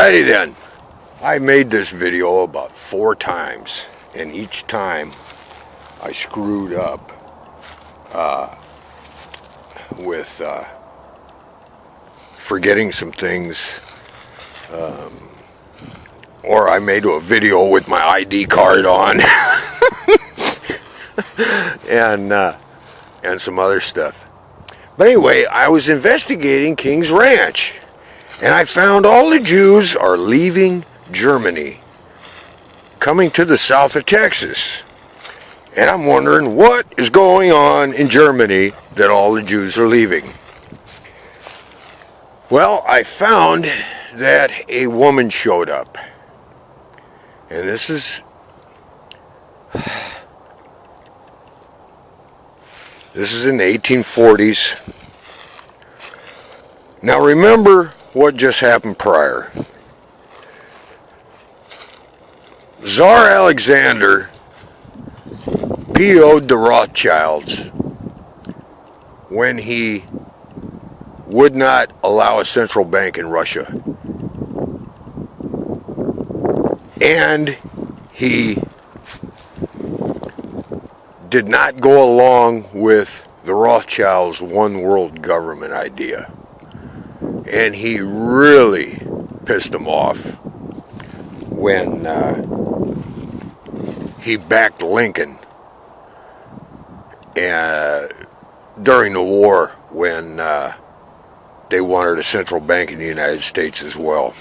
Alrighty then. I made this video about 4 times, and each time I screwed up with forgetting some things, or I made a video with my ID card on and some other stuff. But anyway, I was investigating King's Ranch, and I found all the Jews are leaving Germany, coming to the south of Texas. And I'm wondering what is going on in Germany that all the Jews are leaving. Well, I found that a woman showed up. And this is in the 1840s. Now remember what just happened prior. Tsar Alexander PO'd the Rothschilds when he would not allow a central bank in Russia. And he did not go along with the Rothschilds' one world government idea. And he really pissed them off when he backed Lincoln during the war when they wanted a central bank in the United States as well.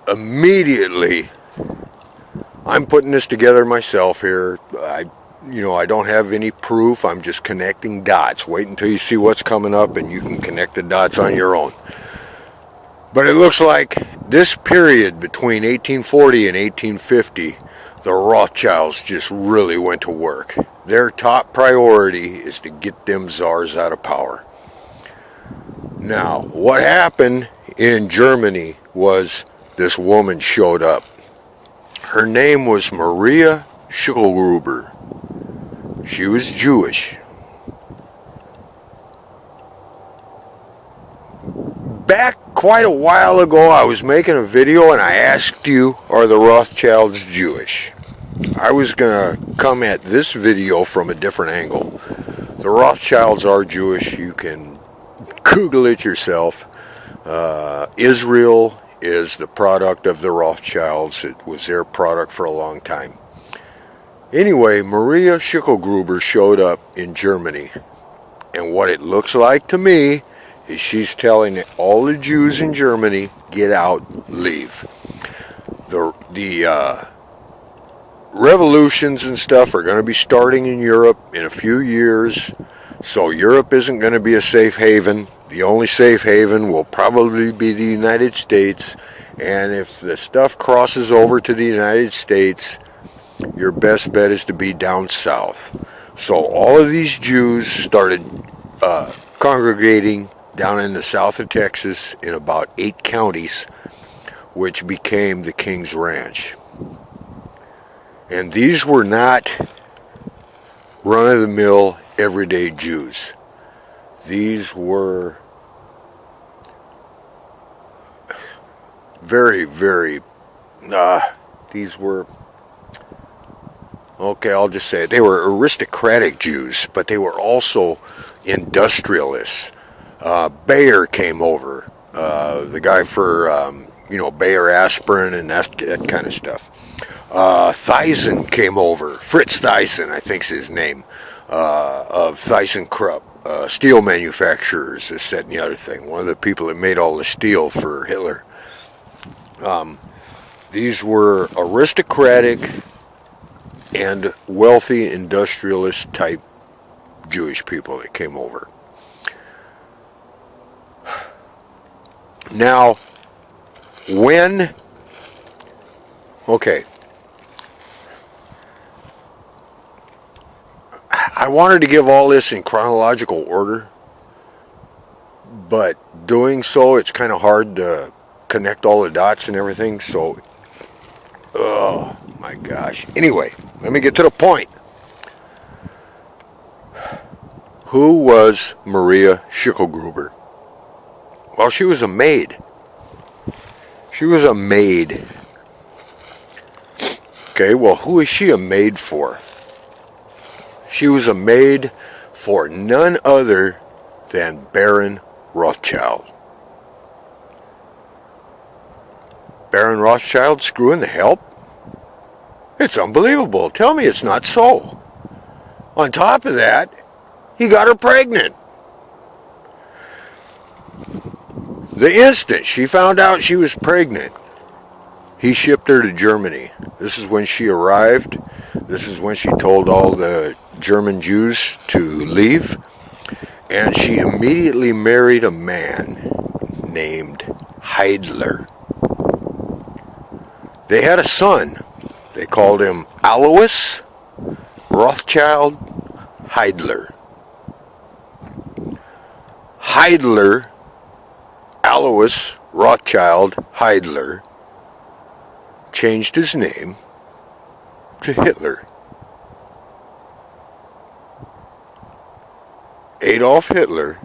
Immediately, I'm putting this together myself here. I don't have any proof. I'm just connecting dots. Wait until you see what's coming up and you can connect the dots on your own. But it looks like this period between 1840 and 1850, the Rothschilds just really went to work. Their top priority is to get them czars out of power. Now, what happened in Germany was this woman showed up. Her name was Maria Schicklgruber. She was Jewish. Back quite a while ago, I was making a video and I asked you, are the Rothschilds Jewish? I was going to come at this video from a different angle. The Rothschilds are Jewish. You can Google it yourself. Israel is the product of the Rothschilds. It was their product for a long time. Anyway, Maria Schicklgruber showed up in Germany. And what it looks like to me is she's telling all the Jews in Germany, get out, leave. The revolutions and stuff are going to be starting in Europe in a few years. So Europe isn't going to be a safe haven. The only safe haven will probably be the United States. And if the stuff crosses over to the United States, your best bet is to be down south. So all of these Jews started congregating down in the south of Texas in about 8 counties, which became the King's Ranch. And these were not run-of-the-mill, everyday Jews. These were I'll just say it. They were aristocratic Jews, but they were also industrialists. Bayer came over, the guy for, Bayer aspirin and that kind of stuff. Thyssen came over. Fritz Thyssen, I think's his name, of ThyssenKrupp, steel manufacturers, this, that, and the other thing. One of the people that made all the steel for Hitler. These were aristocratic and wealthy industrialist type Jewish people that came over. Now, I wanted to give all this in chronological order, but doing so, it's kind of hard to connect all the dots and everything, so, oh my gosh. Anyway, let me get to the point. Who was Maria Schicklgruber? Well, she was a maid. She was a maid. Okay, well, who is she a maid for? She was a maid for none other than Baron Rothschild. Baron Rothschild screwing the help? It's unbelievable. Tell me it's not so. On top of that, he got her pregnant. The instant she found out she was pregnant, he shipped her to Germany. This is when she arrived. This is when she told all the German Jews to leave. And she immediately married a man named Heidler. They had a son. They called him Alois Rothschild Heidler. Heidler, Alois Rothschild Heidler, changed his name to Hitler. Adolf Hitler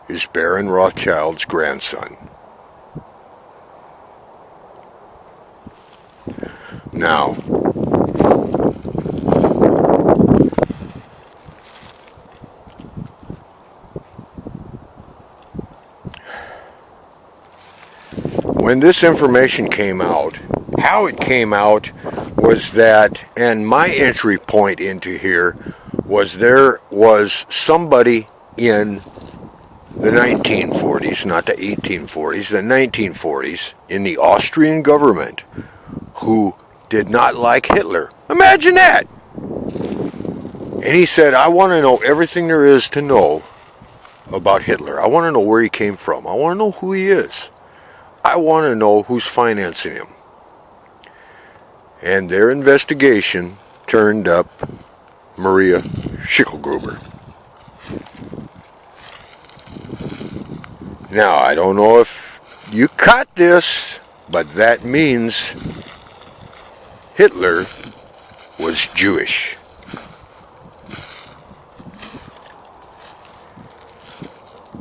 is Baron Rothschild's grandson. Now, when this information came out, how it came out was that, and my entry point into here was there was somebody in the 1940s, not the 1840s, the 1940s, in the Austrian government who did not like Hitler. Imagine that! And he said, I want to know everything there is to know about Hitler. I want to know where he came from. I want to know who he is. I want to know who's financing him. And their investigation turned up Maria Schicklgruber. Now, I don't know if you caught this, but that means Hitler was Jewish.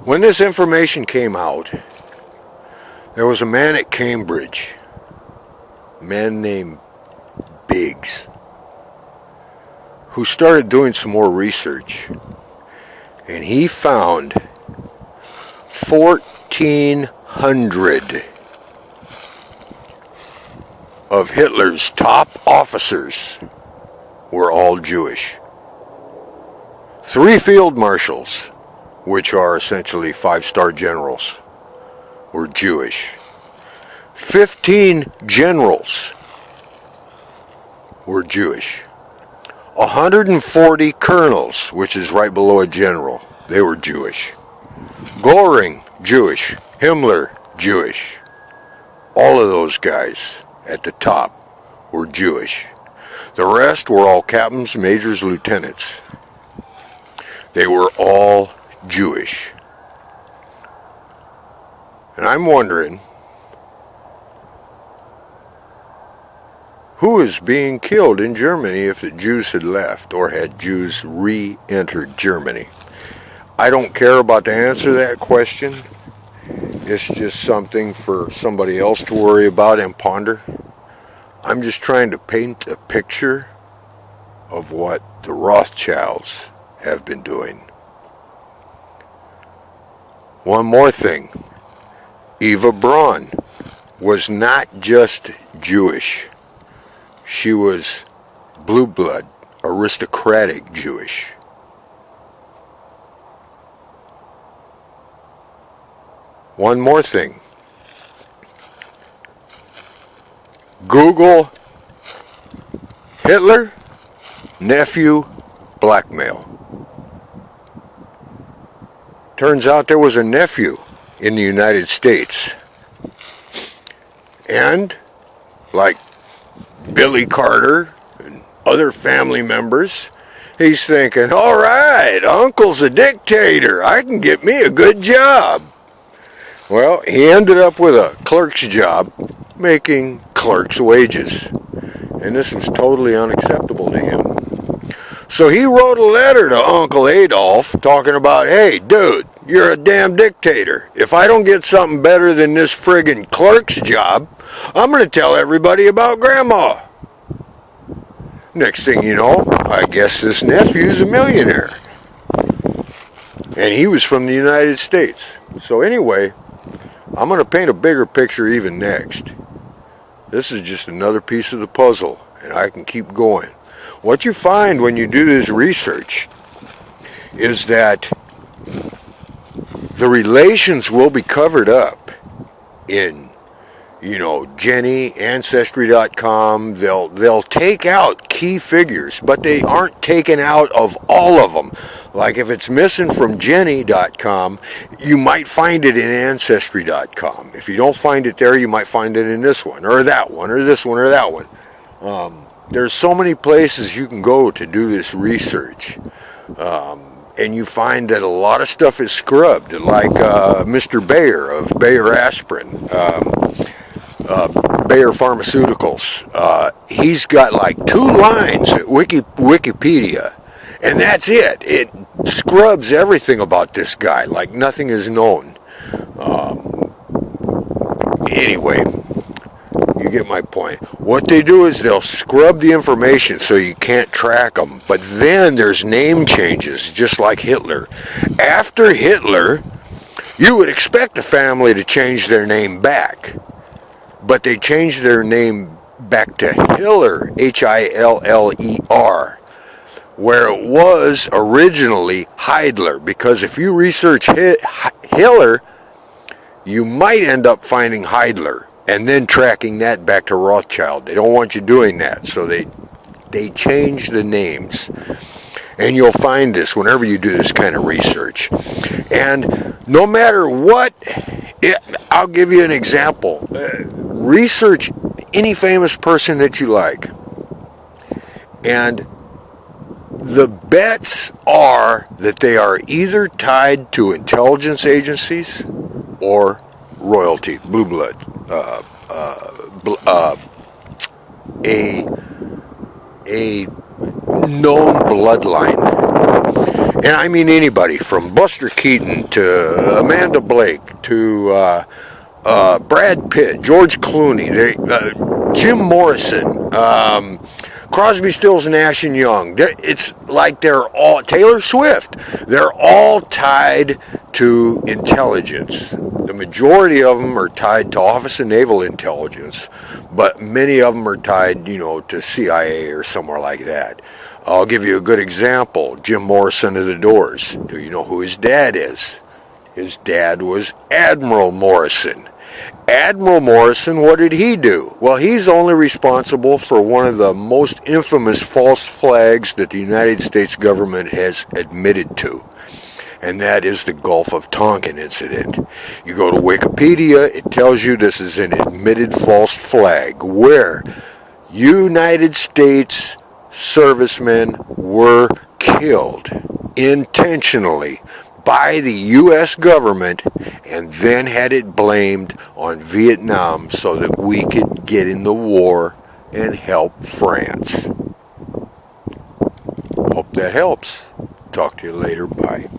When this information came out, there was a man at Cambridge, a man named Biggs, who started doing some more research, and he found 1,400 of Hitler's top officers were all Jewish. 3 field marshals, which are essentially 5-star generals, were Jewish. 15 generals were Jewish. 140 colonels, which is right below a general, they were Jewish. Goring, Jewish. Himmler, Jewish. All of those guys at the top were Jewish. The rest were all captains, majors, lieutenants. They were all Jewish. And I'm wondering, who is being killed in Germany if the Jews had left or had Jews re-entered Germany? I don't care about the answer to that question. It's just something for somebody else to worry about and ponder. I'm just trying to paint a picture of what the Rothschilds have been doing. One more thing. Eva Braun was not just Jewish. She was blue blood, aristocratic Jewish. One more thing. Google Hitler, nephew, blackmail. Turns out there was a nephew in the United States. And, like Billy Carter and other family members, he's thinking, all right, Uncle's a dictator. I can get me a good job. Well, he ended up with a clerk's job, making clerk's wages. And this was totally unacceptable to him. So he wrote a letter to Uncle Adolf talking about, hey, dude, you're a damn dictator. If I don't get something better than this friggin' clerk's job, I'm going to tell everybody about Grandma. Next thing you know, I guess this nephew's a millionaire. And he was from the United States. So anyway, I'm going to paint a bigger picture even next. This is just another piece of the puzzle, and I can keep going. What you find when you do this research is that the relations will be covered up in, Jenny, Ancestry.com. They'll take out key figures, but they aren't taken out of all of them. Like if it's missing from Jenny.com, you might find it in Ancestry.com. If you don't find it there, you might find it in this one, or that one, or this one, or that one. There's so many places you can go to do this research. And you find that a lot of stuff is scrubbed, like Mr. Bayer of Bayer Aspirin, Bayer Pharmaceuticals. He's got like 2 lines at Wikipedia, and that's it. It scrubs everything about this guy, like nothing is known. Anyway, you get my point. What they do is they'll scrub the information so you can't track them. But then there's name changes, just like Hitler. After Hitler, you would expect the family to change their name back. But they changed their name back to Hiller, Hiller, where it was originally Heidler. Because if you research Hiller, you might end up finding Heidler and then tracking that back to Rothschild. They don't want you doing that, so they change the names. And you'll find this whenever you do this kind of research. And no matter what, I'll give you an example. Research any famous person that you like. And the bets are that they are either tied to intelligence agencies or royalty, blue blood, a known bloodline. And I mean anybody from Buster Keaton to Amanda Blake to Brad Pitt, George Clooney, Jim Morrison, Crosby, Stills, Nash and Young. It's like they're all, Taylor Swift, they're all tied to intelligence. The majority of them are tied to Office of Naval Intelligence, but many of them are tied, to CIA or somewhere like that. I'll give you a good example. Jim Morrison of the Doors. Do you know who his dad is? His dad was Admiral Morrison. Admiral Morrison, what did he do? Well, he's only responsible for one of the most infamous false flags that the United States government has admitted to. And that is the Gulf of Tonkin incident. You go to Wikipedia, it tells you this is an admitted false flag where United States servicemen were killed intentionally by the U.S. government and then had it blamed on Vietnam so that we could get in the war and help France. Hope that helps. Talk to you later. Bye.